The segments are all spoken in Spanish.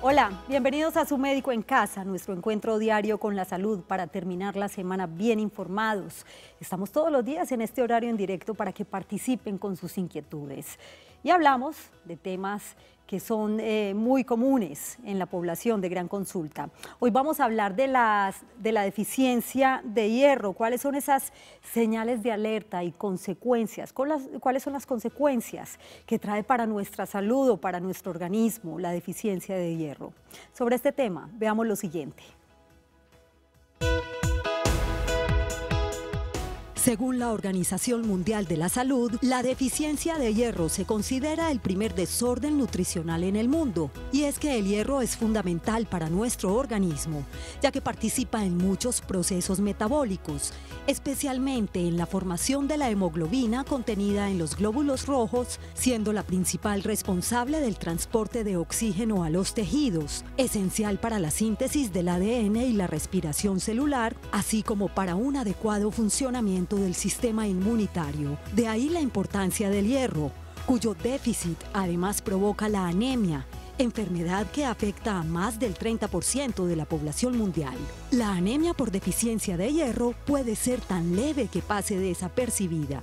Hola, bienvenidos a Su Médico en Casa, nuestro encuentro diario con la salud para terminar la semana bien informados. Estamos todos los días en este horario en directo para que participen con sus inquietudes. Y hablamos de temas que son muy comunes en la población de gran consulta. Hoy vamos a hablar de la deficiencia de hierro, cuáles son esas señales de alerta y consecuencias, cuáles son las consecuencias que trae para nuestra salud o para nuestro organismo la deficiencia de hierro. Sobre este tema, veamos lo siguiente. Según la Organización Mundial de la Salud, la deficiencia de hierro se considera el primer desorden nutricional en el mundo. Y es que el hierro es fundamental para nuestro organismo, ya que participa en muchos procesos metabólicos, especialmente en la formación de la hemoglobina contenida en los glóbulos rojos, siendo la principal responsable del transporte de oxígeno a los tejidos, esencial para la síntesis del ADN y la respiración celular, así como para un adecuado funcionamiento del sistema inmunitario. De ahí la importancia del hierro, cuyo déficit además provoca la anemia, enfermedad que afecta a más del 30% de la población mundial. La anemia por deficiencia de hierro puede ser tan leve que pase desapercibida.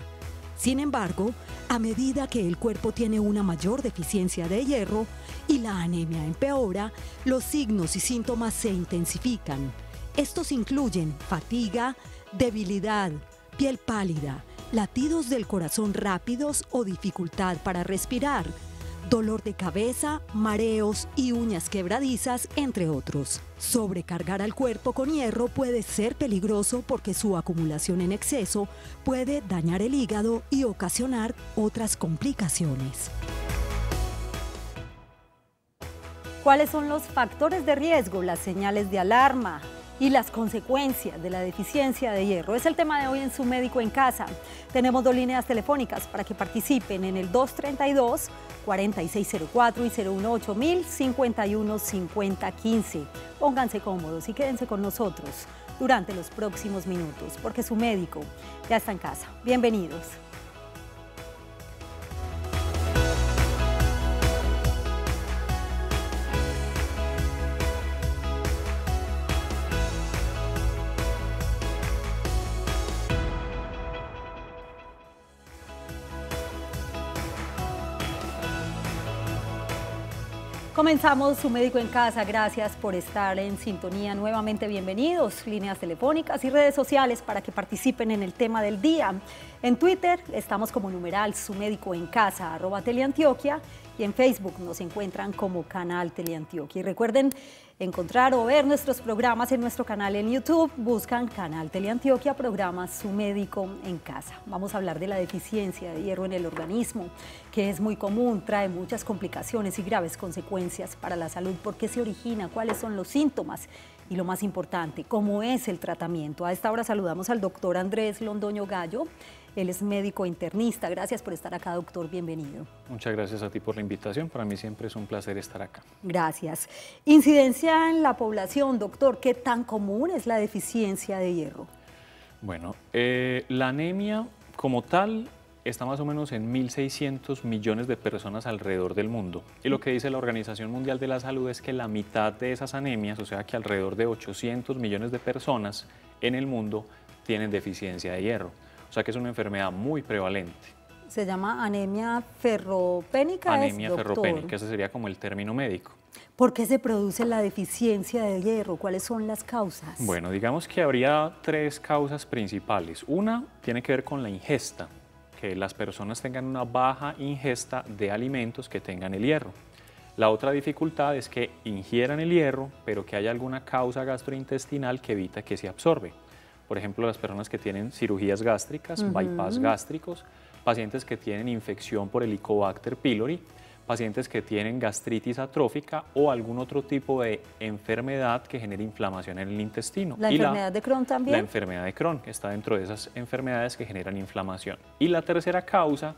Sin embargo, a medida que el cuerpo tiene una mayor deficiencia de hierro y la anemia empeora, los signos y síntomas se intensifican. Estos incluyen fatiga, debilidad, piel pálida, latidos del corazón rápidos o dificultad para respirar, dolor de cabeza, mareos y uñas quebradizas, entre otros. Sobrecargar al cuerpo con hierro puede ser peligroso porque su acumulación en exceso puede dañar el hígado y ocasionar otras complicaciones. ¿Cuáles son los factores de riesgo, las señales de alarma y las consecuencias de la deficiencia de hierro? Es el tema de hoy en Su Médico en Casa. Tenemos dos líneas telefónicas para que participen en el 232-4604 y 018-051-5015. Pónganse cómodos y quédense con nosotros durante los próximos minutos, porque Su Médico ya está en casa. Bienvenidos. Comenzamos Su Médico en Casa. Gracias por estar en sintonía. Nuevamente bienvenidos. Líneas telefónicas y redes sociales para que participen en el tema del día. En Twitter estamos como numeral Su Médico en Casa, @Teleantioquia, y en Facebook nos encuentran como Canal Teleantioquia. Y recuerden encontrar o ver nuestros programas en nuestro canal en YouTube. Buscan Canal Teleantioquia, programa Su Médico en Casa. Vamos a hablar de la deficiencia de hierro en el organismo, que es muy común, trae muchas complicaciones y graves consecuencias para la salud. ¿Por qué se origina? ¿Cuáles son los síntomas? Y lo más importante, ¿cómo es el tratamiento? A esta hora saludamos al doctor Andrés Londoño Gallo. Él es médico internista. Gracias por estar acá, doctor. Bienvenido. Muchas gracias a ti por la invitación. Para mí siempre es un placer estar acá. Gracias. Incidencia en la población, doctor. ¿Qué tan común es la deficiencia de hierro? Bueno, la anemia como tal está más o menos en 1.600 millones de personas alrededor del mundo. Y lo que dice la Organización Mundial de la Salud es que la mitad de esas anemias, o sea que alrededor de 800 millones de personas en el mundo, tienen deficiencia de hierro. O sea que es una enfermedad muy prevalente. Se llama anemia ferropénica. Anemia ferropénica, ese sería como el término médico. ¿Por qué se produce la deficiencia de hierro? ¿Cuáles son las causas? Bueno, digamos que habría tres causas principales. Una tiene que ver con la ingesta, que las personas tengan una baja ingesta de alimentos que tengan el hierro. La otra dificultad es que ingieran el hierro, pero que haya alguna causa gastrointestinal que evita que se absorbe. Por ejemplo, las personas que tienen cirugías gástricas, bypass gástricos, pacientes que tienen infección por Helicobacter pylori, pacientes que tienen gastritis atrófica o algún otro tipo de enfermedad que genere inflamación en el intestino. ¿La enfermedad de Crohn también? La enfermedad de Crohn, que está dentro de esas enfermedades que generan inflamación. Y la tercera causa,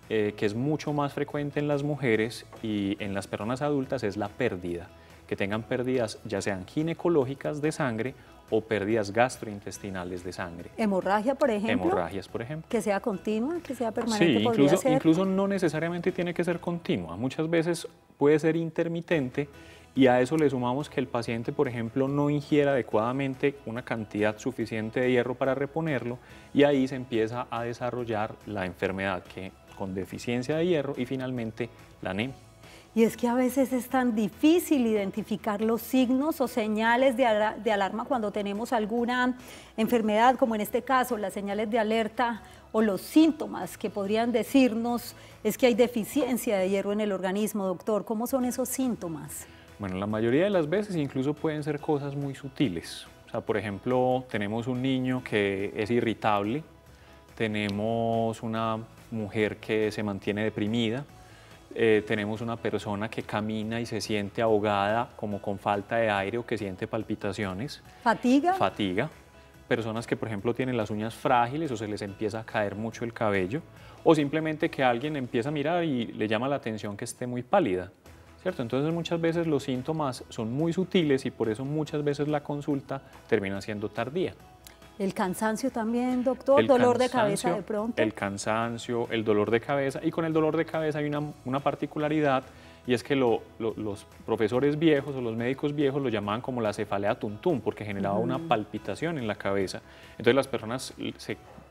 que es mucho más frecuente en las mujeres y en las personas adultas, es la pérdida. Que tengan pérdidas ya sean ginecológicas de sangre o pérdidas gastrointestinales de sangre. ¿Hemorragia, por ejemplo? Hemorragias, por ejemplo. ¿Que sea continua, que sea permanente? Sí, incluso no necesariamente tiene que ser continua. Muchas veces puede ser intermitente Y a eso le sumamos que el paciente, por ejemplo, no ingiera adecuadamente una cantidad suficiente de hierro para reponerlo, y ahí se empieza a desarrollar la enfermedad que con deficiencia de hierro y finalmente la anemia. Y es que a veces es tan difícil identificar los signos o señales de alarma cuando tenemos alguna enfermedad, como en este caso, las señales de alerta o los síntomas que podrían decirnos es que hay deficiencia de hierro en el organismo. Doctor, ¿cómo son esos síntomas? Bueno, la mayoría de las veces incluso pueden ser cosas muy sutiles. O sea, por ejemplo, tenemos un niño que es irritable, tenemos una mujer que se mantiene deprimida, tenemos una persona que camina y se siente ahogada, como con falta de aire o que siente palpitaciones. ¿Fatiga? Fatiga. Personas que, por ejemplo, tienen las uñas frágiles o se les empieza a caer mucho el cabello, o simplemente que alguien empieza a mirar y le llama la atención que esté muy pálida, ¿cierto? Entonces muchas veces los síntomas son muy sutiles y por eso muchas veces la consulta termina siendo tardía. ¿El cansancio también, doctor? ¿Dolor de cabeza de pronto? El cansancio, el dolor de cabeza, y con el dolor de cabeza hay una particularidad, y es que los profesores viejos o los médicos viejos lo llamaban como la cefalea tuntún, porque generaba una palpitación en la cabeza. Entonces las personas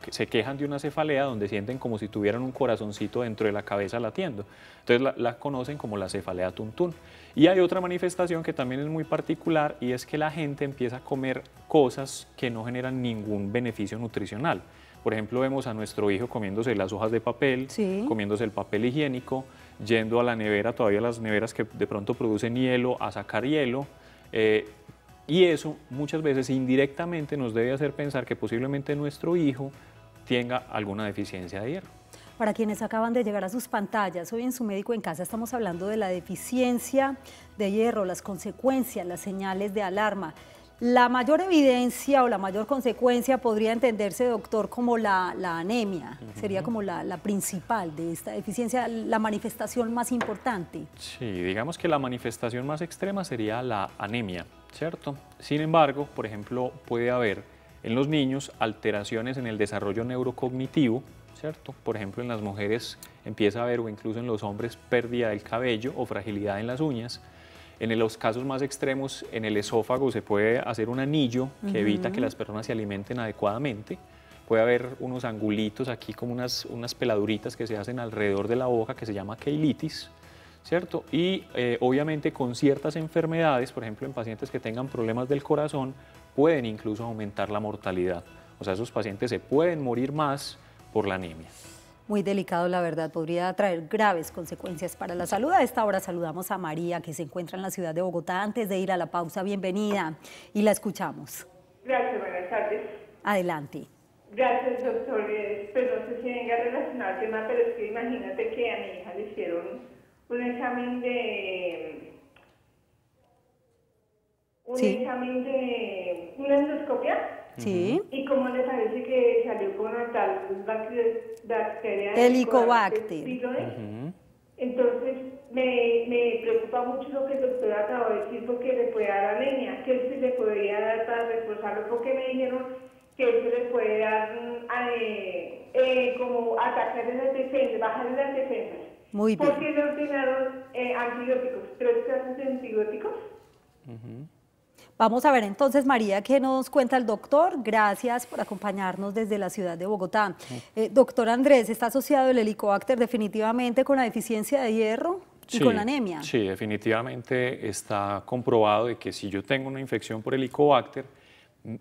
se quejan de una cefalea donde sienten como si tuvieran un corazoncito dentro de la cabeza latiendo. Entonces la conocen como la cefalea tuntún. Y hay otra manifestación que también es muy particular, y es que la gente empieza a comer cosas que no generan ningún beneficio nutricional. Por ejemplo, vemos a nuestro hijo comiéndose las hojas de papel, sí, comiéndose el papel higiénico, yendo a la nevera, todavía las neveras que de pronto producen hielo, a sacar hielo, y eso muchas veces indirectamente nos debe hacer pensar que posiblemente nuestro hijo tenga alguna deficiencia de hierro. Para quienes acaban de llegar a sus pantallas, hoy en Su Médico en Casa estamos hablando de la deficiencia de hierro, las consecuencias, las señales de alarma. La mayor evidencia o la mayor consecuencia podría entenderse, doctor, como la anemia. Sería como la principal de esta deficiencia, la manifestación más importante. Sí, digamos que la manifestación más extrema sería la anemia, ¿cierto? Sin embargo, por ejemplo, puede haber en los niños alteraciones en el desarrollo neurocognitivo, ¿cierto? Por ejemplo, en las mujeres empieza a haber, o incluso en los hombres, pérdida del cabello o fragilidad en las uñas. En los casos más extremos, en el esófago se puede hacer un anillo que evita que las personas se alimenten adecuadamente. Puede haber unos angulitos aquí, como unas peladuritas que se hacen alrededor de la boca, que se llama queilitis, ¿cierto? Y obviamente con ciertas enfermedades, por ejemplo en pacientes que tengan problemas del corazón, pueden incluso aumentar la mortalidad. O sea, esos pacientes se pueden morir más por la anemia. Muy delicado, la verdad, podría traer graves consecuencias para la salud. A esta hora saludamos a María, que se encuentra en la ciudad de Bogotá. Antes de ir a la pausa, bienvenida, y la escuchamos. Gracias, buenas tardes. Adelante. Gracias, doctor. Pues no sé si venga relacionado al tema, pero es que imagínate que a mi hija le hicieron un examen de... una endoscopia. Sí. ¿Y cómo le parece que salió con una tal bacteria? Helicobacter. Entonces me preocupa mucho lo que el doctor acabó de decir, porque le puede dar anemia. ¿Qué se le podría dar para reforzarlo? Porque me dijeron que eso le puede dar como atacar las defensas, bajar las defensas. Muy bien. Porque le ordenaron antibióticos, 3 clases de antibióticos. Vamos a ver entonces, María, ¿qué nos cuenta el doctor? Gracias por acompañarnos desde la ciudad de Bogotá. Doctor Andrés, ¿está asociado el Helicobacter definitivamente con la deficiencia de hierro y con la anemia? Sí, definitivamente está comprobado de que si yo tengo una infección por Helicobacter,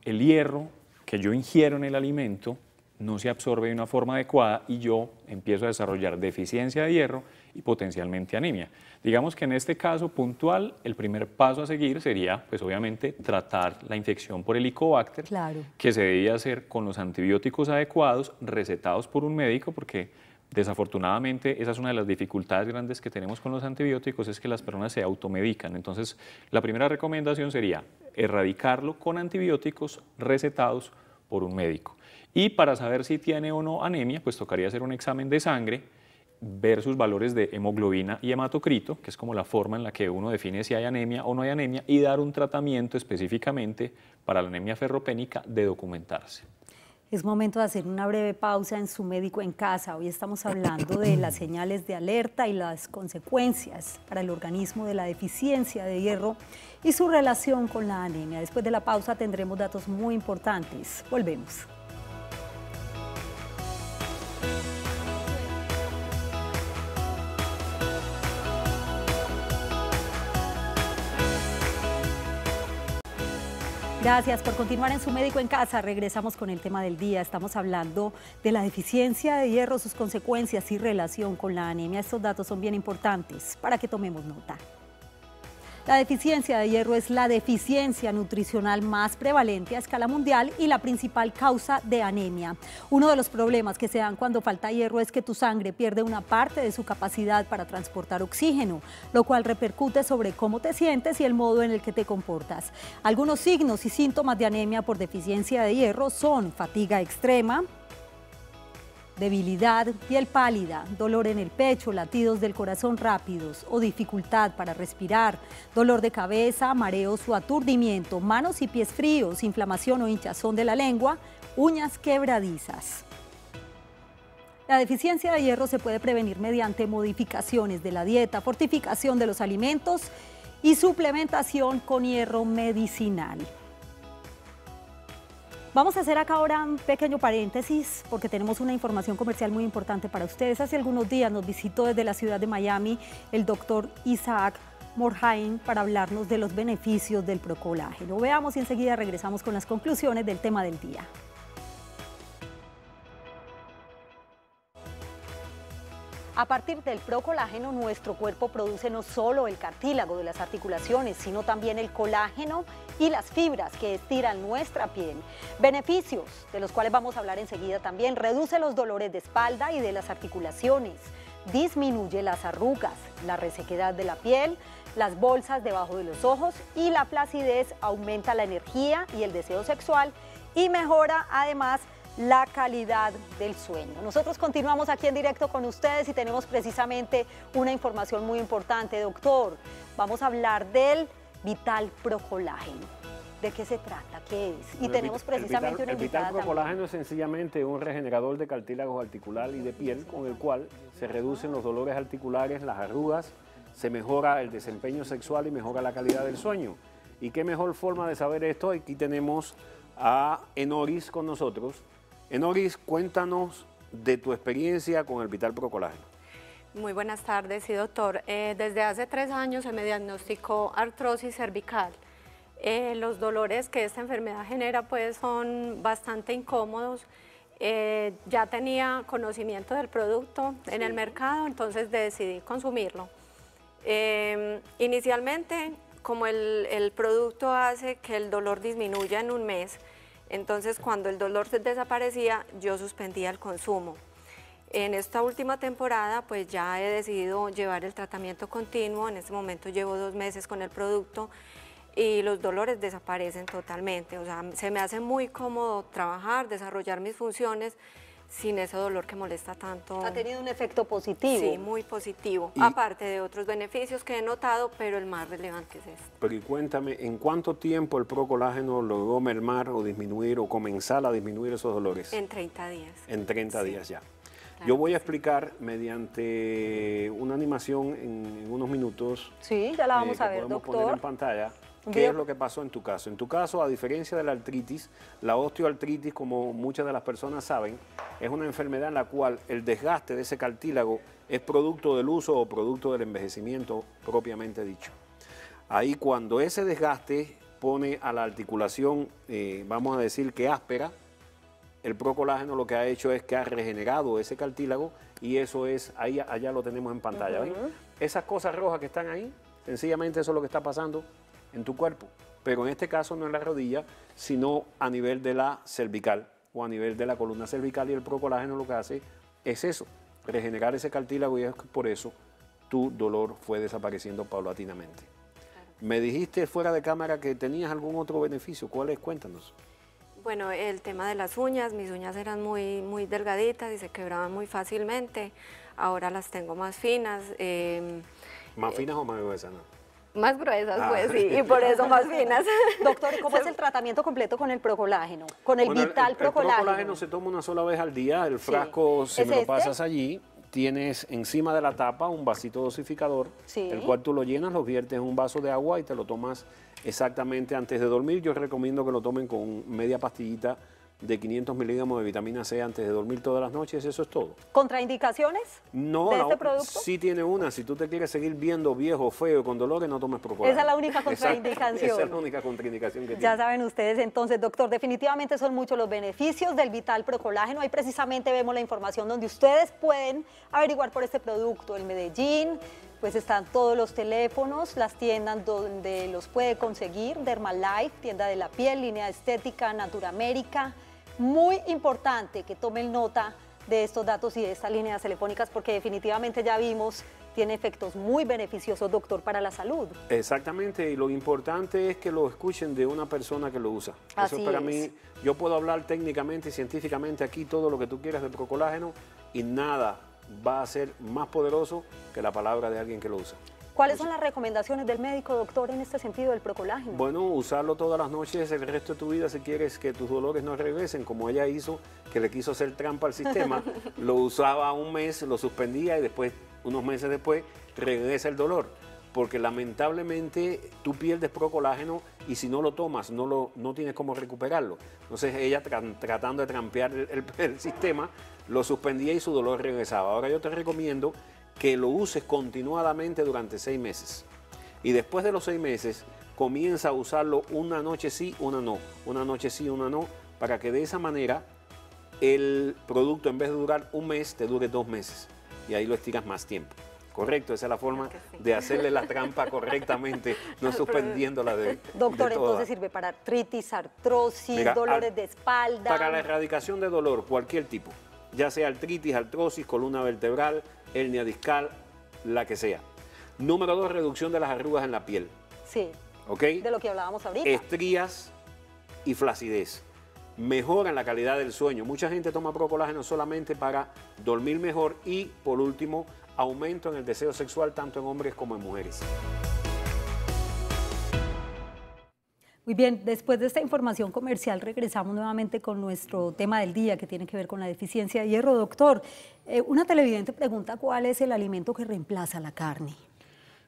el hierro que yo ingiero en el alimento no se absorbe de una forma adecuada y yo empiezo a desarrollar deficiencia de hierro y potencialmente anemia. Digamos que en este caso puntual, el primer paso a seguir sería, pues obviamente, tratar la infección por Helicobacter, claro, que se debía hacer con los antibióticos adecuados, recetados por un médico, porque desafortunadamente esa es una de las dificultades grandes que tenemos con los antibióticos, es que las personas se automedican. Entonces, la primera recomendación sería erradicarlo con antibióticos recetados por un médico. Y para saber si tiene o no anemia, pues tocaría hacer un examen de sangre, ver sus valores de hemoglobina y hematocrito, que es como la forma en la que uno define si hay anemia o no hay anemia, y dar un tratamiento específicamente para la anemia ferropénica de documentarse. Es momento de hacer una breve pausa en Su Médico en Casa. Hoy estamos hablando de las señales de alerta y las consecuencias para el organismo de la deficiencia de hierro y su relación con la anemia. Después de la pausa tendremos datos muy importantes. Volvemos. Gracias por continuar en Su Médico en Casa. Regresamos con el tema del día. Estamos hablando de la deficiencia de hierro, sus consecuencias y relación con la anemia. Estos datos son bien importantes para que tomemos nota. La deficiencia de hierro es la deficiencia nutricional más prevalente a escala mundial y la principal causa de anemia. Uno de los problemas que se dan cuando falta hierro es que tu sangre pierde una parte de su capacidad para transportar oxígeno, lo cual repercute sobre cómo te sientes y el modo en el que te comportas. Algunos signos y síntomas de anemia por deficiencia de hierro son fatiga extrema, debilidad, piel pálida, dolor en el pecho, latidos del corazón rápidos o dificultad para respirar, dolor de cabeza, mareos o aturdimiento, manos y pies fríos, inflamación o hinchazón de la lengua, uñas quebradizas. La deficiencia de hierro se puede prevenir mediante modificaciones de la dieta, fortificación de los alimentos y suplementación con hierro medicinal. Vamos a hacer acá ahora un pequeño paréntesis porque tenemos una información comercial muy importante para ustedes. Hace algunos días nos visitó desde la ciudad de Miami el doctor Isaac Morhaim para hablarnos de los beneficios del procolágeno. Veamos y enseguida regresamos con las conclusiones del tema del día. A partir del procolágeno, nuestro cuerpo produce no solo el cartílago de las articulaciones, sino también el colágeno y las fibras que estiran nuestra piel. Beneficios, de los cuales vamos a hablar enseguida también: reduce los dolores de espalda y de las articulaciones, disminuye las arrugas, la resequedad de la piel, las bolsas debajo de los ojos y la flacidez, aumenta la energía y el deseo sexual y mejora además la calidad del sueño. Nosotros continuamos aquí en directo con ustedes y tenemos precisamente una información muy importante. Doctor, vamos a hablar del Vital Procolágeno. ¿De qué se trata? ¿Qué es? Y tenemos precisamente una invitada. El Vital Procolágeno es sencillamente un regenerador de cartílagos articular y de piel con el cual se reducen los dolores articulares, las arrugas, se mejora el desempeño sexual y mejora la calidad del sueño. ¿Y qué mejor forma de saber esto? Aquí tenemos a Enoris con nosotros. Enoris, cuéntanos de tu experiencia con el Vital Procolágeno. Muy buenas tardes, sí, doctor. Desde hace 3 años se me diagnosticó artrosis cervical. Los dolores que esta enfermedad genera pues son bastante incómodos. Ya tenía conocimiento del producto en el mercado, entonces decidí consumirlo. Inicialmente, como el producto hace que el dolor disminuya en un mes, entonces cuando el dolor desaparecía, yo suspendía el consumo. En esta última temporada, pues ya he decidido llevar el tratamiento continuo. En este momento llevo 2 meses con el producto y los dolores desaparecen totalmente. O sea, se me hace muy cómodo trabajar, desarrollar mis funciones sin ese dolor que molesta tanto. ¿Ha tenido un efecto positivo? Sí, muy positivo, aparte de otros beneficios que he notado, pero el más relevante es este. Pero y cuéntame, ¿en cuánto tiempo el Procolágeno logró mermar o disminuir o comenzar a disminuir esos dolores? En 30 días. En 30 sí. días ya. Claro, Yo voy a explicar mediante una animación en unos minutos. Sí, ya la vamos a ver, podemos doctor. poner en pantalla. ¿Qué es lo que pasó en tu caso? En tu caso, a diferencia de la artritis, la osteoartritis, como muchas de las personas saben, es una enfermedad en la cual el desgaste de ese cartílago es producto del uso o producto del envejecimiento propiamente dicho. Ahí cuando ese desgaste pone a la articulación, vamos a decir que áspera, el Procolágeno lo que ha hecho es que ha regenerado ese cartílago y eso es, ahí, allá lo tenemos en pantalla. ¿Ven? Esas cosas rojas que están ahí, sencillamente eso es lo que está pasando en tu cuerpo, pero en este caso no en la rodilla, sino a nivel de la cervical o a nivel de la columna cervical, y el Procolágeno lo que hace es eso, regenerar ese cartílago, y es por eso tu dolor fue desapareciendo paulatinamente. Claro. Me dijiste fuera de cámara que tenías algún otro beneficio, ¿cuál es? Cuéntanos. Bueno, el tema de las uñas, mis uñas eran muy delgaditas y se quebraban muy fácilmente, ahora las tengo más finas. ¿Más finas o más gruesas? No. Más gruesas, pues sí, y por eso más finas. Doctor, ¿y cómo es el tratamiento completo con el procolágeno? Con el Vital Procolágeno. El procolágeno se toma una sola vez al día. El frasco, si me lo pasas allí, tienes encima de la tapa un vasito dosificador, el cual tú lo llenas, lo viertes en un vaso de agua y te lo tomas exactamente antes de dormir. Yo recomiendo que lo tomen con media pastillita de 500 miligramos de vitamina C antes de dormir todas las noches, eso es todo. ¿Contraindicaciones de este producto? Sí tiene una. Si tú te quieres seguir viendo viejo, feo, con dolores, no tomes procolágeno. Esa es la única contraindicación. Esa es la única contraindicación que tiene. Ya saben ustedes entonces, doctor, definitivamente son muchos los beneficios del Vital Procolágeno. Ahí precisamente vemos la información donde ustedes pueden averiguar por este producto. En Medellín, pues están todos los teléfonos, las tiendas donde los puede conseguir, Dermalife, tienda de la piel, Línea Estética, Naturamérica. Muy importante que tomen nota de estos datos y de estas líneas telefónicas porque definitivamente ya vimos, tiene efectos muy beneficiosos, doctor, para la salud. Exactamente, y lo importante es que lo escuchen de una persona que lo usa. Así eso para mí, yo puedo hablar técnicamente y científicamente aquí todo lo que tú quieras del procolágeno y nada va a ser más poderoso que la palabra de alguien que lo usa. ¿Cuáles son las recomendaciones del médico, doctor, en este sentido del procolágeno? Bueno, usarlo todas las noches el resto de tu vida si quieres que tus dolores no regresen, como ella hizo, que le quiso hacer trampa al sistema, lo usaba un mes, lo suspendía y después, unos meses después, regresa el dolor. Porque lamentablemente tú pierdes procolágeno y si no lo tomas no tienes cómo recuperarlo. Entonces ella tratando de trampear el sistema, lo suspendía y su dolor regresaba. Ahora yo te recomiendo que lo uses continuadamente durante 6 meses. Y después de los 6 meses, comienza a usarlo una noche sí, una no. Una noche sí, una no, para que de esa manera el producto, en vez de durar un mes, te dure 2 meses. Y ahí lo estiras más tiempo. Correcto, esa es la forma de hacerle la trampa correctamente, no suspendiéndola de Doctor, de entonces sirve para artritis, artrosis, dolores de espalda. Para la erradicación de dolor, cualquier tipo, ya sea artritis, artrosis, columna vertebral, hernia discal, la que sea. Número 2, reducción de las arrugas en la piel. Sí, ¿Ok? de lo que hablábamos ahorita. Estrías y flacidez. Mejoran la calidad del sueño. Mucha gente toma procolágeno solamente para dormir mejor y, por último, aumento en el deseo sexual tanto en hombres como en mujeres. Muy bien, después de esta información comercial regresamos nuevamente con nuestro tema del día que tiene que ver con la deficiencia de hierro. Doctor, una televidente pregunta cuál es el alimento que reemplaza la carne.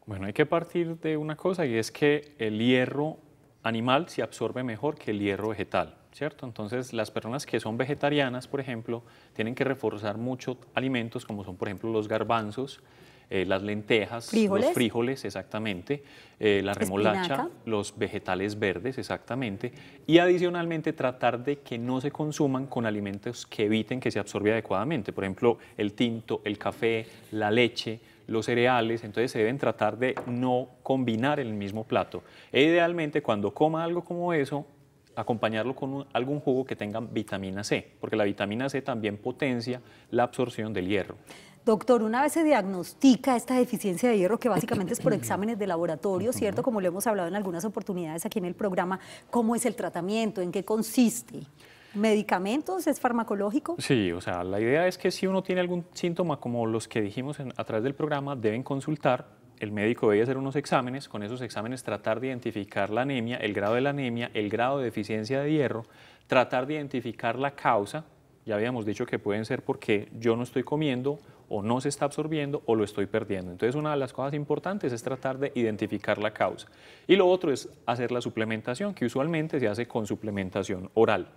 Bueno, hay que partir de una cosa y es que el hierro animal se absorbe mejor que el hierro vegetal, ¿cierto? Entonces, las personas que son vegetarianas, por ejemplo, tienen que reforzar muchos alimentos como son, por ejemplo, los garbanzos, las lentejas, los frijoles, exactamente, la remolacha, espinaca, los vegetales verdes, exactamente, y adicionalmente tratar de que no se consuman con alimentos que eviten que se absorba adecuadamente, por ejemplo, el tinto, el café, la leche, los cereales, entonces se deben tratar de no combinar en el mismo plato. E idealmente, cuando coma algo como eso, acompañarlo con algún jugo que tenga vitamina C, porque la vitamina C también potencia la absorción del hierro. Doctor, una vez se diagnostica esta deficiencia de hierro, que básicamente es por exámenes de laboratorio, ¿cierto? Como lo hemos hablado en algunas oportunidades aquí en el programa, ¿cómo es el tratamiento? ¿En qué consiste? ¿Medicamentos? ¿Es farmacológico? Sí, o sea, la idea es que si uno tiene algún síntoma como los que dijimos a través del programa, deben consultar. El médico debe hacer unos exámenes, con esos exámenes tratar de identificar la anemia, el grado de la anemia, el grado de deficiencia de hierro, tratar de identificar la causa. Ya habíamos dicho que pueden ser porque yo no estoy comiendo o no se está absorbiendo o lo estoy perdiendo. Entonces, una de las cosas importantes es tratar de identificar la causa. Y lo otro es hacer la suplementación, que usualmente se hace con suplementación oral,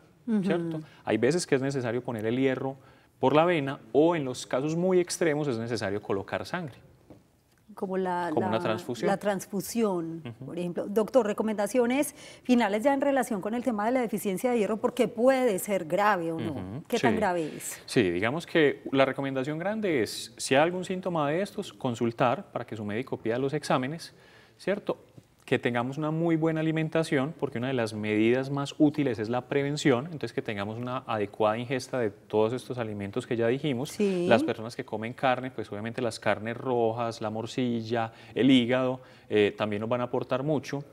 ¿cierto? Hay veces que es necesario poner el hierro por la vena o en los casos muy extremos es necesario colocar sangre. Como una transfusión. La transfusión, por ejemplo. Doctor, recomendaciones finales ya en relación con el tema de la deficiencia de hierro, porque puede ser grave o no. ¿Qué tan grave es? Sí, digamos que la recomendación grande es, si hay algún síntoma de estos, consultar para que su médico pida los exámenes, ¿cierto? que tengamos una muy buena alimentación, porque una de las medidas más útiles es la prevención, entonces que tengamos una adecuada ingesta de todos estos alimentos que ya dijimos. Sí. Las personas que comen carne, pues obviamente las carnes rojas, la morcilla, el hígado, también nos van a aportar mucho.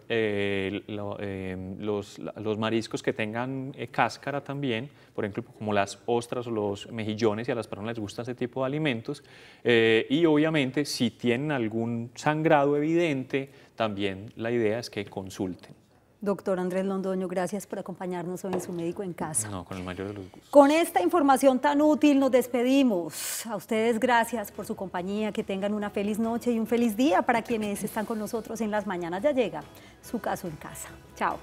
Los mariscos que tengan cáscara también, por ejemplo, como las ostras o los mejillones, y a las personas les gusta ese tipo de alimentos. Y obviamente, si tienen algún sangrado evidente, también la idea es que consulten. Doctor Andrés Londoño, gracias por acompañarnos hoy en Su Médico en Casa. No, con el mayor de los gustos. Con esta información tan útil nos despedimos. A ustedes gracias por su compañía, que tengan una feliz noche y un feliz día. Para quienes están con nosotros en las mañanas ya llega Su Caso en Casa. Chao.